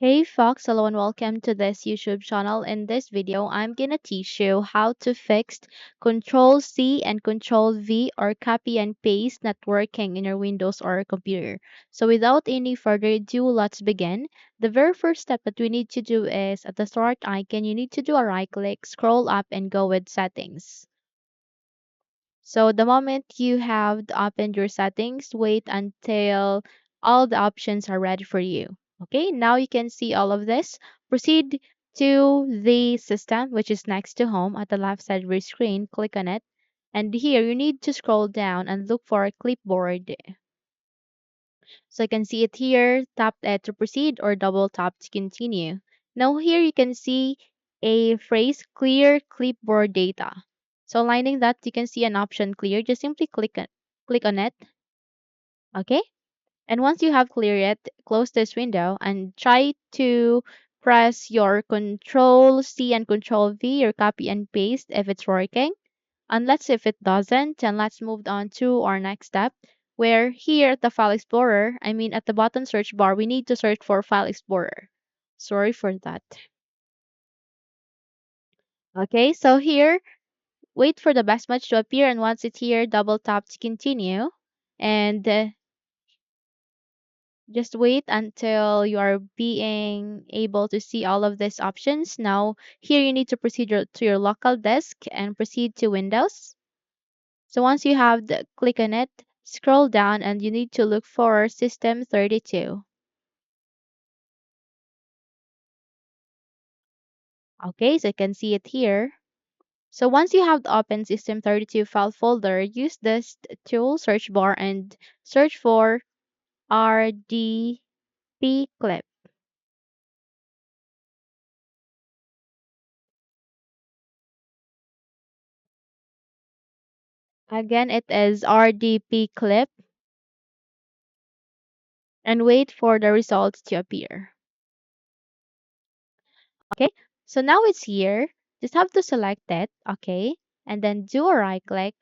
Hey Fox, hello and welcome to this YouTube channel. In this video, I'm gonna teach you how to fix Control+C and Control+V or copy and paste not working in your Windows or computer. So without any further ado, let's begin. The very first step that we need to do is at the start icon, you need to do a right click, scroll up and go with settings. So the moment you have opened your settings, wait until all the options are ready for you. Okay, now you can see all of this. Proceed to the system, which is next to home at the left side of your screen. Click on it. And here you need to scroll down and look for a clipboard. So you can see it here. Tap it to proceed or double tap to continue. Now here you can see a phrase clear clipboard data. So aligning that, you can see an option clear. Just simply click on it. Okay. And once you have cleared it, close this window and try to press your Control+C and Control+V or copy and paste if it's working. Unless if it doesn't, then let's move on to our next step where here at the File Explorer, at the bottom search bar, we need to search for File Explorer. Sorry for that. Okay, so here, wait for the best match to appear and once it's here, double tap to continue. And just wait until you are being able to see all of these options. Now, here you need to proceed to your local disk and proceed to Windows. So once you have click on it, scroll down and you need to look for System 32. Okay, so you can see it here. So once you have the open System 32 file folder, use this tool search bar and search for RDP clip. Again, it is RDP clip and wait for the results to appear. Okay, so now it's here. Just have to select it, okay, and then do a right click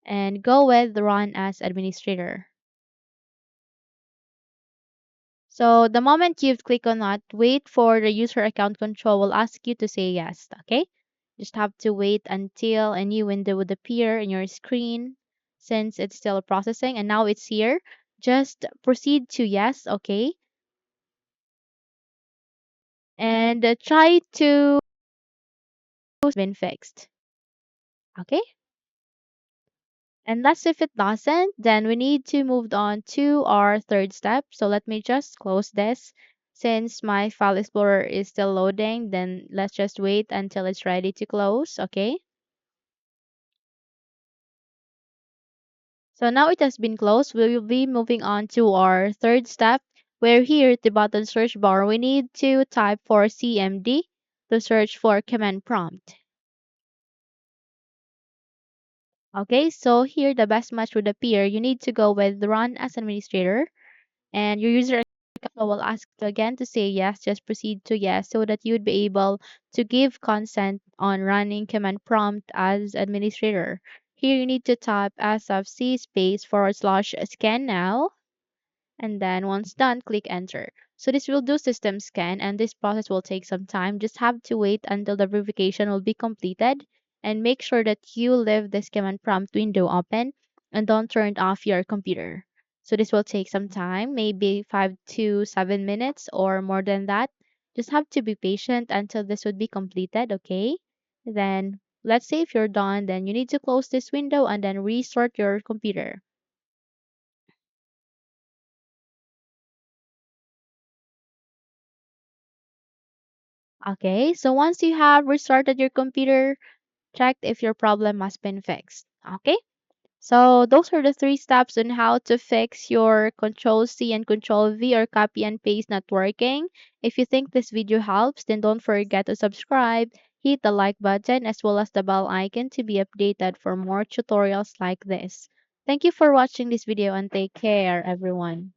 and go with run as administrator. So the moment you've clicked on that, wait for the user account control will ask you to say yes, okay? Just have to wait until a new window would appear in your screen since it's still processing and now it's here. Just proceed to yes, okay? And try to been fixed, okay? And that's if it doesn't, then we need to move on to our third step. So let me just close this. Since my file explorer is still loading, then let's just wait until it's ready to close, okay? So now it has been closed. We will be moving on to our third step, where here at the bottom search bar, we need to type for CMD to search for command prompt. Okay, so here the best match would appear. You need to go with run as administrator and your user account will ask you again to say yes, just proceed to yes so that you would be able to give consent on running command prompt as administrator. Here you need to type sfc space forward slash scan now and then once done, click enter. So this will do system scan and this process will take some time. Just have to wait until the verification will be completed and make sure that you leave this command prompt window open and don't turn off your computer. So this will take some time, maybe 5 to 7 minutes or more than that. Just have to be patient until this would be completed, okay? Then let's say if you're done, then you need to close this window and then restart your computer. Okay, so once you have restarted your computer, check if your problem has been fixed. Okay, so those are the three steps on how to fix your Control+C and Control+V or copy and paste not working. If you think this video helps, then don't forget to subscribe, hit the like button as well as the bell icon to be updated for more tutorials like this. Thank you for watching this video and take care, everyone.